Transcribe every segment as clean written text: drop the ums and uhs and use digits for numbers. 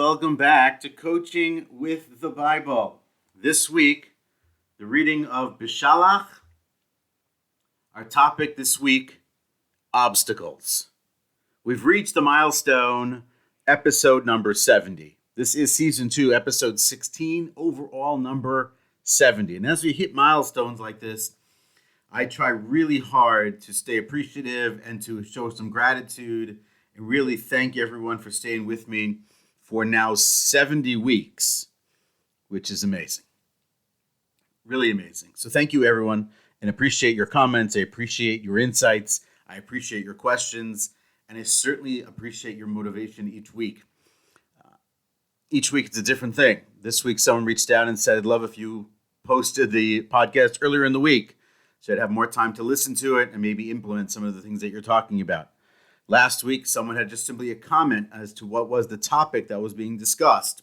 welcome back to Coaching with the Bible. This week, the reading of Beshalach. Our topic this week, obstacles. We've reached the milestone, episode number 70. This is season 2, episode 16, overall number 70. And as we hit milestones like this, I try really hard to stay appreciative and to show some gratitude and really thank everyone for staying with me for now 70 weeks, which is amazing. Really amazing. So thank you, everyone, and appreciate your comments. I appreciate your insights. I appreciate your questions, and I certainly appreciate your motivation each week. Each week it's a different thing. This week someone reached out and said, I'd love if you posted the podcast earlier in the week so I'd have more time to listen to it and maybe implement some of the things that you're talking about. Last week, someone had just simply a comment as to what was the topic that was being discussed.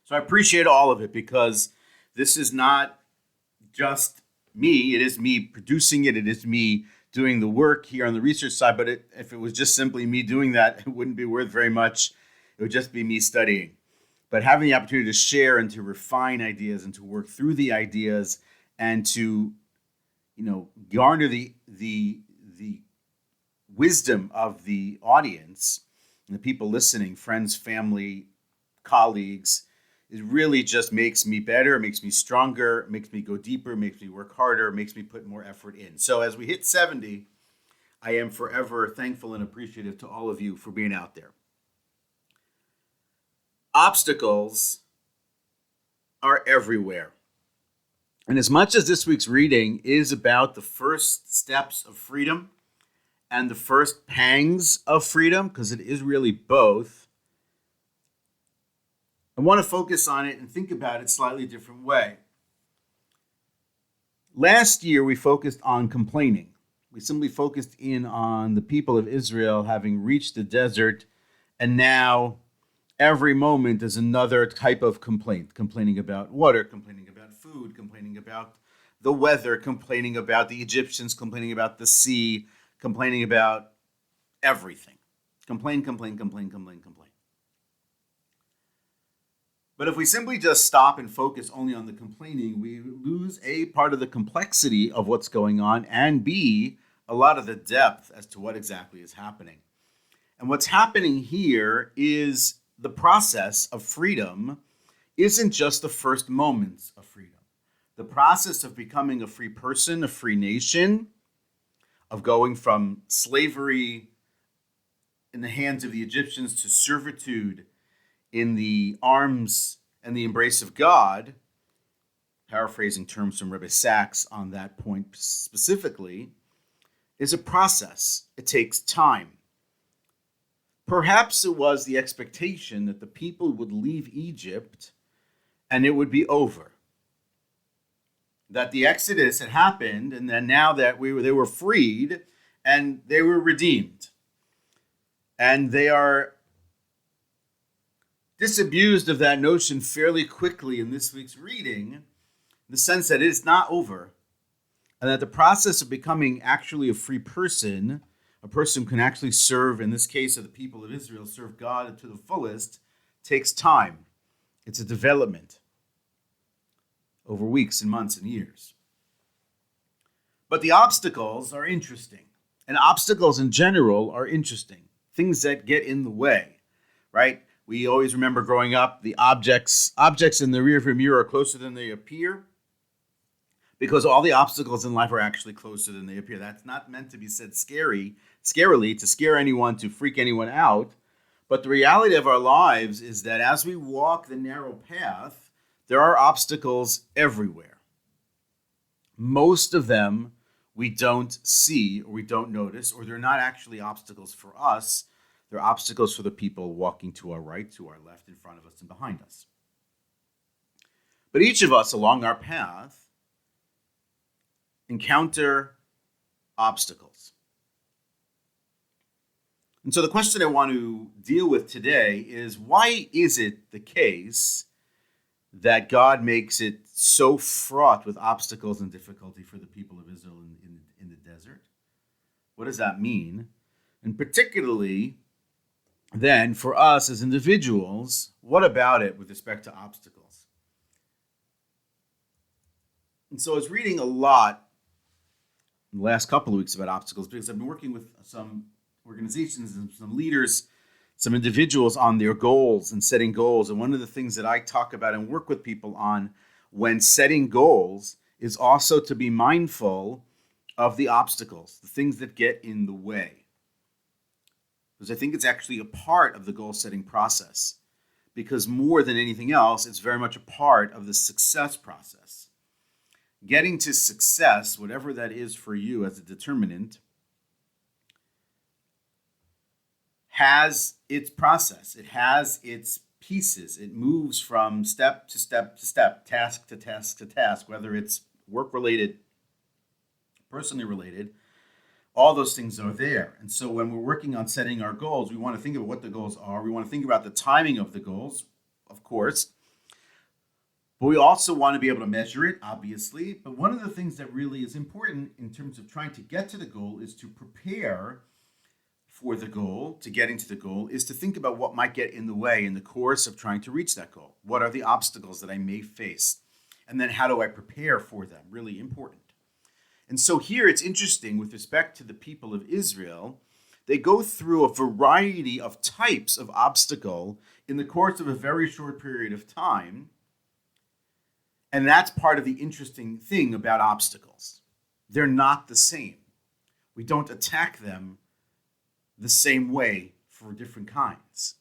So I appreciate all of it because this is not just me. It is me producing it. It is me doing the work here on the research side. But if it was just simply me doing that, it wouldn't be worth very much. It would just be me studying. But having the opportunity to share and to refine ideas and to work through the ideas and to, garner the wisdom of the audience and the people listening, friends, family, colleagues, it really just makes me better, makes me stronger, makes me go deeper, makes me work harder, makes me put more effort in. So as we hit 70, I am forever thankful and appreciative to all of you for being out there. Obstacles are everywhere. And as much as this week's reading is about the first steps of freedom, and the first pangs of freedom, because it is really both, I want to focus on it and think about it slightly different way. Last year, we focused on complaining. We simply focused in on the people of Israel having reached the desert, and now every moment is another type of complaint. Complaining about water, complaining about food, complaining about the weather, complaining about the Egyptians, complaining about the sea, complaining about everything. Complain. But if we simply just stop and focus only on the complaining, we lose A, part of the complexity of what's going on, and B, a lot of the depth as to what exactly is happening. And what's happening here is the process of freedom isn't just the first moments of freedom. The process of becoming a free person, a free nation, of going from slavery in the hands of the Egyptians to servitude in the arms and the embrace of God, paraphrasing terms from Rebbe Sachs on that point specifically, is a process. It takes time. Perhaps it was the expectation that the people would leave Egypt and it would be over. That the Exodus had happened, and then now that they were freed and they were redeemed. And they are disabused of that notion fairly quickly in this week's reading, in the sense that it is not over, and that the process of becoming actually a free person, a person who can actually serve, in this case of the people of Israel, serve God to the fullest, takes time. It's a development over weeks and months and years. But the obstacles are interesting. And obstacles in general are interesting. Things that get in the way, right? We always remember growing up, the objects in the rearview mirror are closer than they appear, because all the obstacles in life are actually closer than they appear. That's not meant to be said scarily, to scare anyone, to freak anyone out. But the reality of our lives is that as we walk the narrow path, there are obstacles everywhere. Most of them we don't see or we don't notice, or they're not actually obstacles for us. They're obstacles for the people walking to our right, to our left, in front of us, and behind us. But each of us along our path encounter obstacles. And so the question I want to deal with today is, why is it the case that God makes it so fraught with obstacles and difficulty for the people of Israel in the desert? What does that mean? And particularly, then for us as individuals, what about it with respect to obstacles? And so I was reading a lot in the last couple of weeks about obstacles because I've been working with some organizations and some leaders, some individuals on their goals and setting goals. And one of the things that I talk about and work with people on when setting goals is also to be mindful of the obstacles, the things that get in the way. Because I think it's actually a part of the goal-setting process. Because more than anything else, it's very much a part of the success process. Getting to success, whatever that is for you as a determinant, has its process. It has its pieces. It moves from step to step to step, task to task to task, whether it's work-related, personally related, all those things are there. And so when we're working on setting our goals, we want to think about what the goals are. We want to think about the timing of the goals, of course. But we also want to be able to measure it, obviously. But one of the things that really is important in terms of trying to get to the goal is to prepare for the goal, to getting to the goal, is to think about what might get in the way in the course of trying to reach that goal. What are the obstacles that I may face? And then how do I prepare for them? Really important. And so here it's interesting with respect to the people of Israel, they go through a variety of types of obstacle in the course of a very short period of time. And that's part of the interesting thing about obstacles. They're not the same. We don't attack them the same way for different kinds.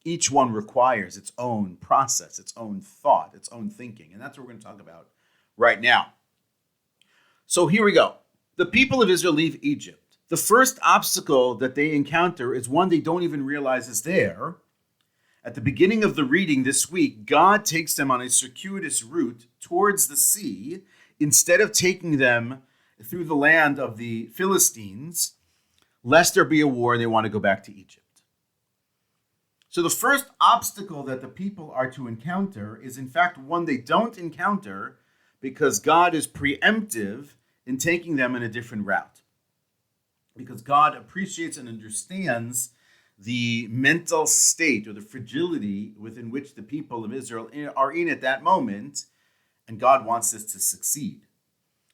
Each one requires its own process, its own thought, its own thinking. And that's what we're going to talk about right now. So here we go. The people of Israel leave Egypt. The first obstacle that they encounter is one they don't even realize is there. At the beginning of the reading this week, God takes them on a circuitous route towards the sea instead of taking them through the land of the Philistines, lest there be a war and they want to go back to Egypt. So the first obstacle that the people are to encounter is in fact one they don't encounter because God is preemptive in taking them in a different route. Because God appreciates and understands the mental state or the fragility within which the people of Israel are in at that moment, and God wants this to succeed.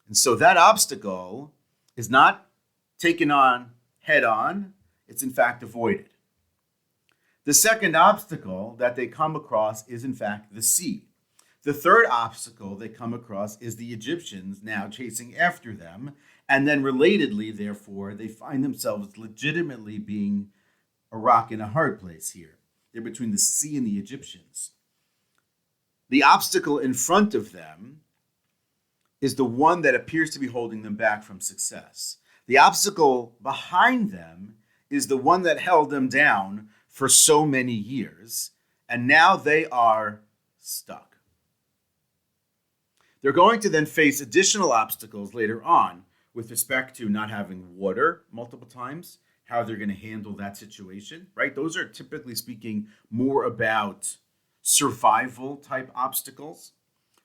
And so that obstacle is not taken on head on, it's in fact avoided. The second obstacle that they come across is in fact the sea. The third obstacle they come across is the Egyptians now chasing after them, and then relatedly, therefore, they find themselves legitimately being a rock in a hard place here. They're between the sea and the Egyptians. The obstacle in front of them is the one that appears to be holding them back from success. The obstacle behind them is the one that held them down for so many years, and now they are stuck. They're going to then face additional obstacles later on with respect to not having water multiple times, how they're going to handle that situation, right? Those are typically speaking more about survival type obstacles,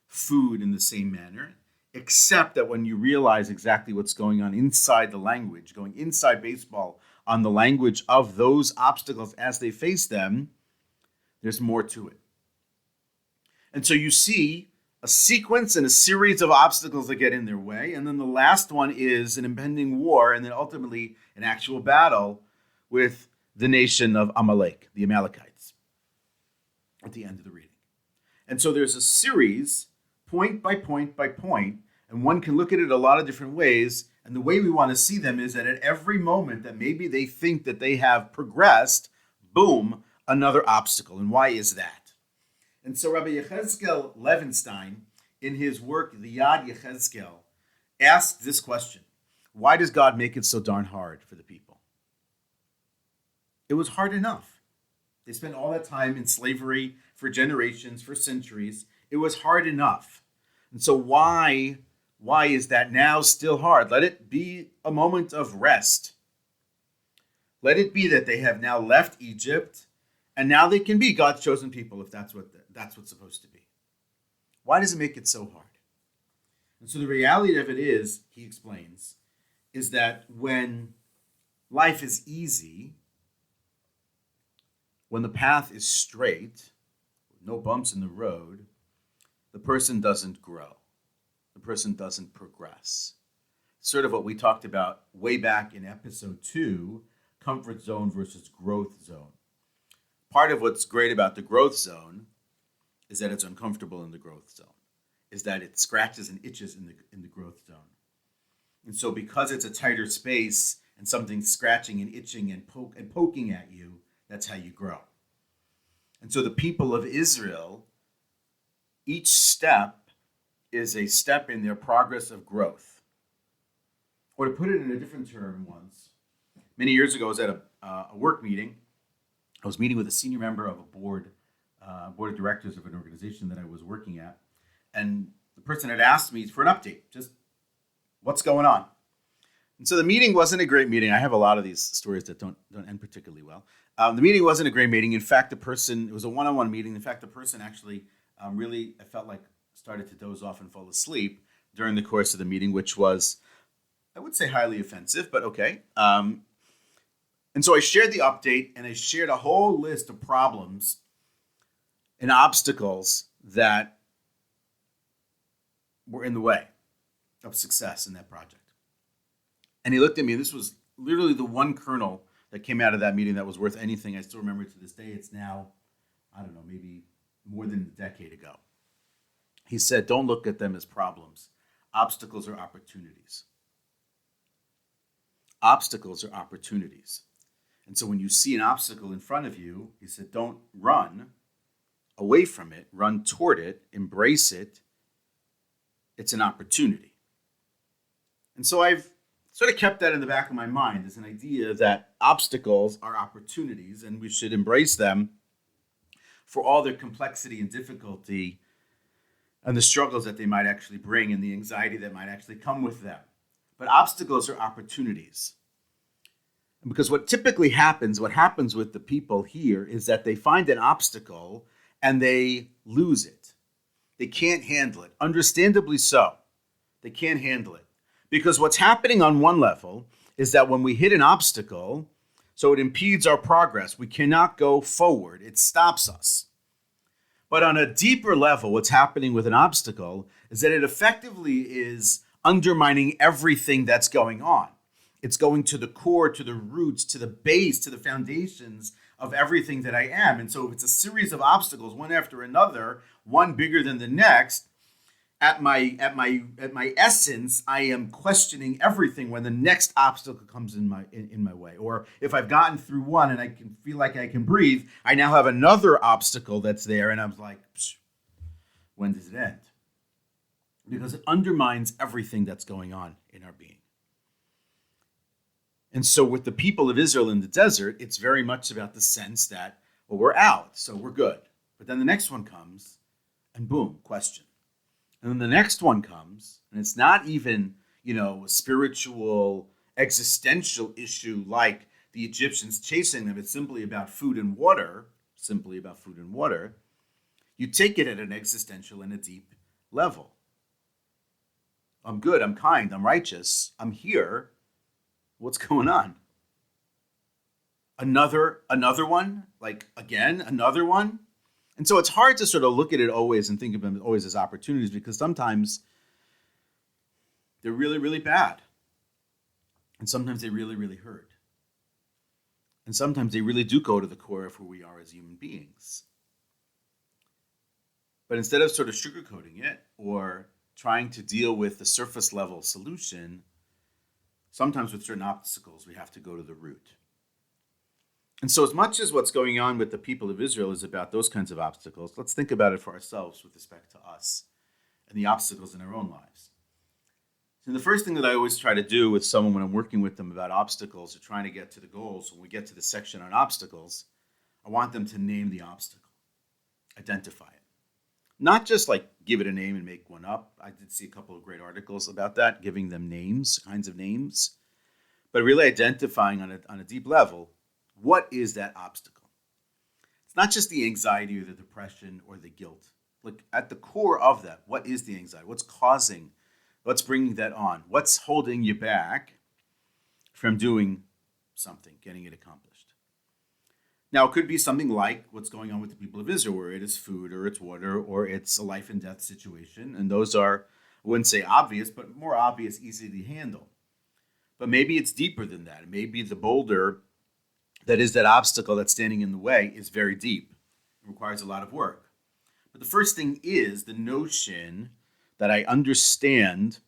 food in the same manner, except that when you realize exactly what's going on inside the language, going inside baseball on the language of those obstacles as they face them, there's more to it. And so you see a sequence and a series of obstacles that get in their way, and then the last one is an impending war, and then ultimately an actual battle with the nation of Amalek, the Amalekites, at the end of the reading. And so there's a series, point by point by point, and one can look at it a lot of different ways. And the way we want to see them is that at every moment that maybe they think that they have progressed, boom, another obstacle. And why is that? And so Rabbi Yechezkel Levenstein, in his work, the Yad Yechezkel, asked this question. Why does God make it so darn hard for the people? It was hard enough. They spent all that time in slavery for generations, for centuries. It was hard enough. And so why is that now still hard? Let it be a moment of rest. Let it be that they have now left Egypt, and now they can be God's chosen people if that's what's supposed to be. Why does it make it so hard? And so the reality of it is, he explains, is that when life is easy, when the path is straight, no bumps in the road, the person doesn't grow. The person doesn't progress. Sort of what we talked about way back in episode 2, comfort zone versus growth zone. Part of what's great about the growth zone is that it's uncomfortable in the growth zone, is that it scratches and itches in the growth zone. And so because it's a tighter space and something's scratching and itching and poking at you, that's how you grow. And so the people of Israel, each step is a step in their progress of growth. Or to put it in a different term once, many years ago I was at a work meeting. I was meeting with a senior member of a board of directors of an organization that I was working at. And the person had asked me for an update, just what's going on. And so the meeting wasn't a great meeting. I have a lot of these stories that don't end particularly well. The meeting wasn't a great meeting. In fact, it was a one-on-one meeting. In fact, the person actually really, I felt like, started to doze off and fall asleep during the course of the meeting, which was, I would say, highly offensive, but okay. And so I shared the update, and I shared a whole list of problems and obstacles that were in the way of success in that project. And he looked at me, and this was literally the one kernel that came out of that meeting that was worth anything. I still remember it to this day. It's now, I don't know, maybe more than a decade ago. He said, don't look at them as problems. Obstacles are opportunities. Obstacles are opportunities. And so when you see an obstacle in front of you, he said, don't run away from it, run toward it, embrace it. It's an opportunity. And so I've sort of kept that in the back of my mind as an idea that obstacles are opportunities and we should embrace them for all their complexity and difficulty and the struggles that they might actually bring and the anxiety that might actually come with them. But obstacles are opportunities. And because what typically happens, what happens with the people here is that they find an obstacle and they lose it. They can't handle it. Understandably so. They can't handle it. Because what's happening on one level is that when we hit an obstacle, so it impedes our progress. We cannot go forward. It stops us. But on a deeper level, what's happening with an obstacle is that it effectively is undermining everything that's going on. It's going to the core, to the roots, to the base, to the foundations of everything that I am. And so if it's a series of obstacles, one after another, one bigger than the next, at my essence, I am questioning everything when the next obstacle comes in my way. Or if I've gotten through one and I can feel like I can breathe, I now have another obstacle that's there, and I'm like, when does it end? Because it undermines everything that's going on in our being. And so with the people of Israel in the desert, it's very much about the sense that, well, we're out, so we're good. But then the next one comes, and boom, question. And then the next one comes, and it's not even, a spiritual, existential issue like the Egyptians chasing them. It's simply about food and water, You take it at an existential and a deep level. I'm good, I'm kind, I'm righteous, I'm here. What's going on? Another one? Like, again, another one? And so it's hard to sort of look at it always and think of them always as opportunities because sometimes they're really, really bad. And sometimes they really, really hurt. And sometimes they really do go to the core of who we are as human beings. But instead of sort of sugarcoating it or trying to deal with the surface level solution, sometimes with certain obstacles, we have to go to the root. And so as much as what's going on with the people of Israel is about those kinds of obstacles, let's think about it for ourselves with respect to us and the obstacles in our own lives. So the first thing that I always try to do with someone when I'm working with them about obstacles or trying to get to the goals, when we get to the section on obstacles, I want them to name the obstacle, identify it. Not just like give it a name and make one up. I did see a couple of great articles about that, giving them names, kinds of names, but really identifying on a deep level, what is that obstacle? It's not just the anxiety or the depression or the guilt. Look, at the core of that, what is the anxiety? What's bringing that on? What's holding you back from doing something, getting it accomplished? Now, it could be something like what's going on with the people of Israel, where it is food or it's water or it's a life and death situation. And those are, I wouldn't say obvious, but more obvious, easy to handle. But maybe it's deeper than that. Maybe the boulder that is that obstacle that's standing in the way is very deep. It requires a lot of work. But the first thing is the notion that I understand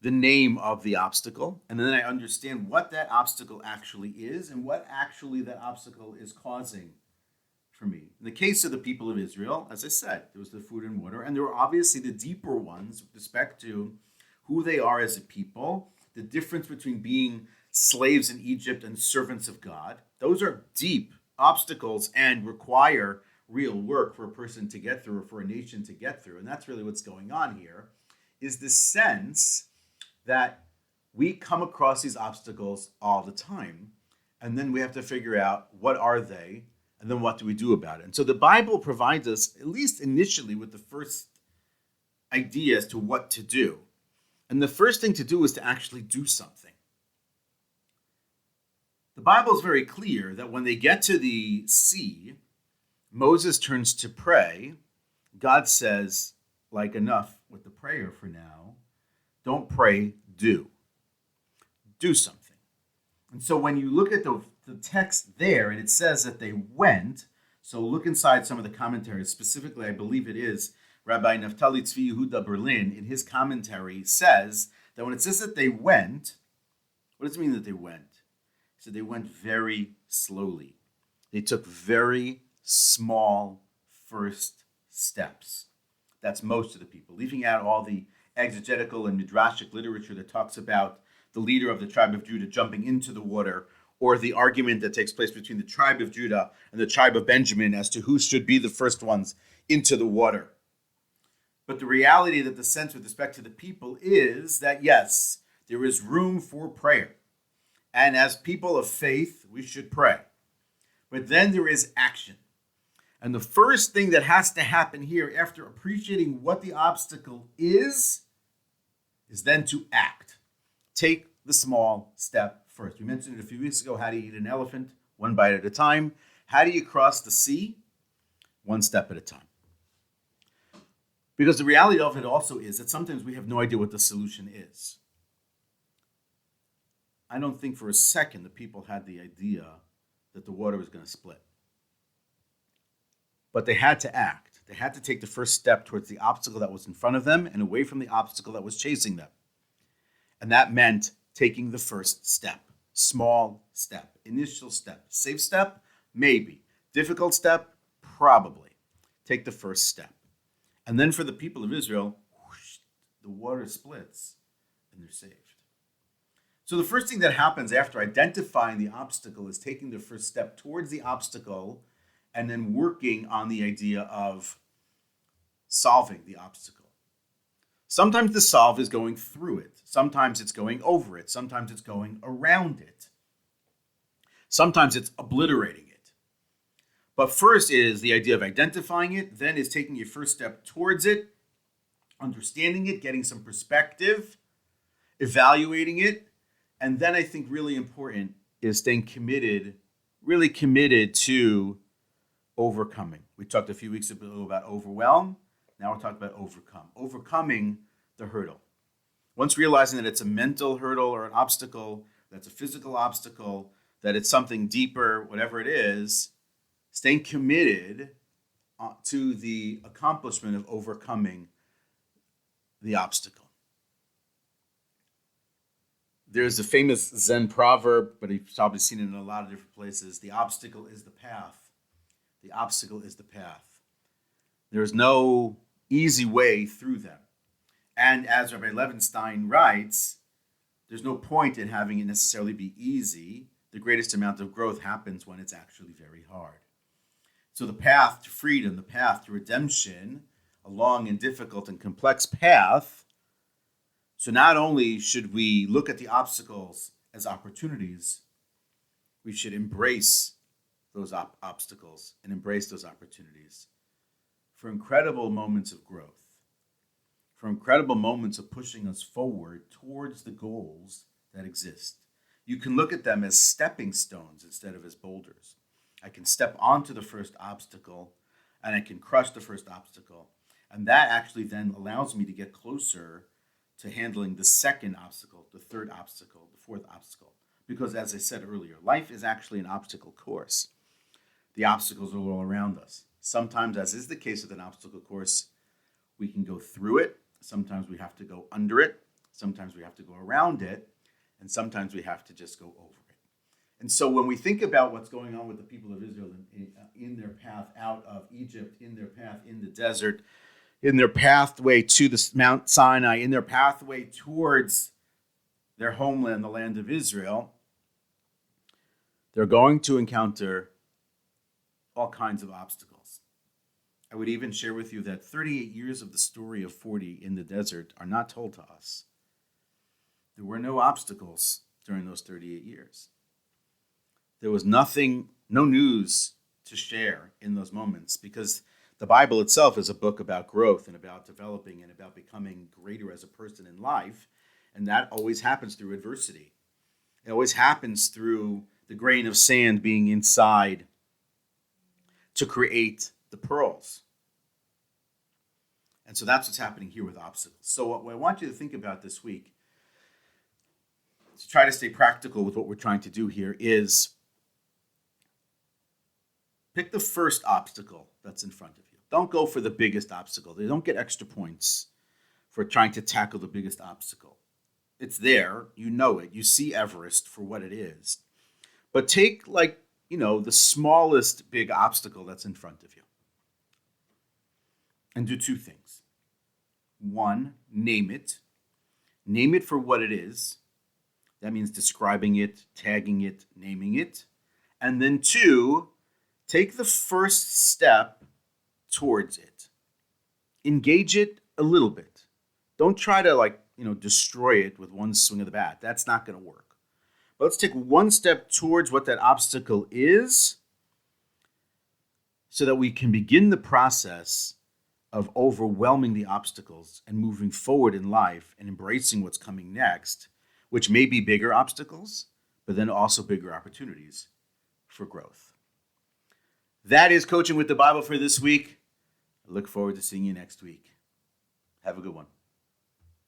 the name of the obstacle, and then I understand what that obstacle actually is and what actually that obstacle is causing for me. In the case of the people of Israel, as I said, there was the food and water, and there were obviously the deeper ones with respect to who they are as a people, the difference between being slaves in Egypt and servants of God. Those are deep obstacles and require real work for a person to get through or for a nation to get through. And that's really what's going on here, is the sense that we come across these obstacles all the time, and then we have to figure out what are they, and then what do we do about it. And so the Bible provides us, at least initially, with the first idea as to what to do. And the first thing to do is to actually do something. The Bible is very clear that when they get to the sea, Moses turns to pray. God says, like, enough with the prayer for now. Don't pray, do. Do something. And so when you look at the text there, and it says that they went, so look inside some of the commentaries. Specifically, I believe it is Rabbi Naftali Tzvi Yehuda Berlin, in his commentary, says that when it says that they went, what does it mean that they went? He said they went very slowly. They took very small first steps. That's most of the people, leaving out all the exegetical and midrashic literature that talks about the leader of the tribe of Judah jumping into the water, or the argument that takes place between the tribe of Judah and the tribe of Benjamin as to who should be the first ones into the water. But the reality that the sense with respect to the people is that, yes, there is room for prayer. And as people of faith, we should pray. But then there is action. And the first thing that has to happen here, after appreciating what the obstacle is then to act. Take the small step first. We mentioned it a few weeks ago. How do you eat an elephant? One bite at a time. How do you cross the sea? One step at a time. Because the reality of it also is that sometimes we have no idea what the solution is. I don't think for a second the people had the idea that the water was going to split. But they had to act. They had to take the first step towards the obstacle that was in front of them and away from the obstacle that was chasing them. And that meant taking the first step. Small step. Initial step. Safe step? Maybe. Difficult step? Probably. Take the first step. And then for the people of Israel, whoosh, the water splits and they're saved. So the first thing that happens after identifying the obstacle is taking the first step towards the obstacle and then working on the idea of solving the obstacle. Sometimes the solve is going through it. Sometimes it's going over it. Sometimes it's going around it. Sometimes it's obliterating it. But first is the idea of identifying it, then is taking your first step towards it, understanding it, getting some perspective, evaluating it, and then I think really important is staying committed, really committed to overcoming. We talked a few weeks ago about overwhelm. Now we're talking about overcome. Overcoming the hurdle. Once realizing that it's a mental hurdle or an obstacle, that's a physical obstacle, that it's something deeper, whatever it is, staying committed to the accomplishment of overcoming the obstacle. There's a famous Zen proverb, but you've probably seen it in a lot of different places. The obstacle is the path. The obstacle is the path. There's no easy way through them. And as Rabbi Levenstein writes, there's no point in having it necessarily be easy. The greatest amount of growth happens when it's actually very hard. So the path to freedom, the path to redemption, a long and difficult and complex path. So not only should we look at the obstacles as opportunities, we should embrace those obstacles and embrace those opportunities for incredible moments of growth, for incredible moments of pushing us forward towards the goals that exist. you can look at them as stepping stones instead of as boulders. I can step onto the first obstacle and I can crush the first obstacle. And that actually then allows me to get closer to handling the second obstacle, the third obstacle, the fourth obstacle. Because as I said earlier, life is actually an obstacle course. The obstacles are all around us. Sometimes, as is the case with an obstacle course, we can go through it. Sometimes we have to go under it. Sometimes we have to go around it. And sometimes we have to just go over it. And so when we think about what's going on with the people of Israel in their path out of Egypt, in their path in the desert, in their pathway to the Mount Sinai, in their pathway towards their homeland, the land of Israel, they're going to encounter all kinds of obstacles. I would even share with you that 38 years of the story of 40 in the desert are not told to us. There were no obstacles during those 38 years. There was nothing, no news to share in those moments, because the Bible itself is a book about growth and about developing and about becoming greater as a person in life. And that always happens through adversity. It always happens through the grain of sand being inside to create the pearls. And so that's what's happening here with obstacles. So what I want you to think about this week, to try to stay practical with what we're trying to do here, is pick the first obstacle that's in front of you. Don't go for the biggest obstacle. They don't get extra points for trying to tackle the biggest obstacle. It's there. You know it. You see Everest for what it is. But take, the smallest big obstacle that's in front of you. And do two things. One, name it. Name it for what it is. That means describing it, tagging it, naming it. And then two, take the first step towards it. Engage it a little bit. Don't try to destroy it with one swing of the bat. That's not going to work. But let's take one step towards what that obstacle is so that we can begin the process of overwhelming the obstacles and moving forward in life and embracing what's coming next, which may be bigger obstacles, but then also bigger opportunities for growth. That is Coaching with the Bible for this week. I look forward to seeing you next week. Have a good one.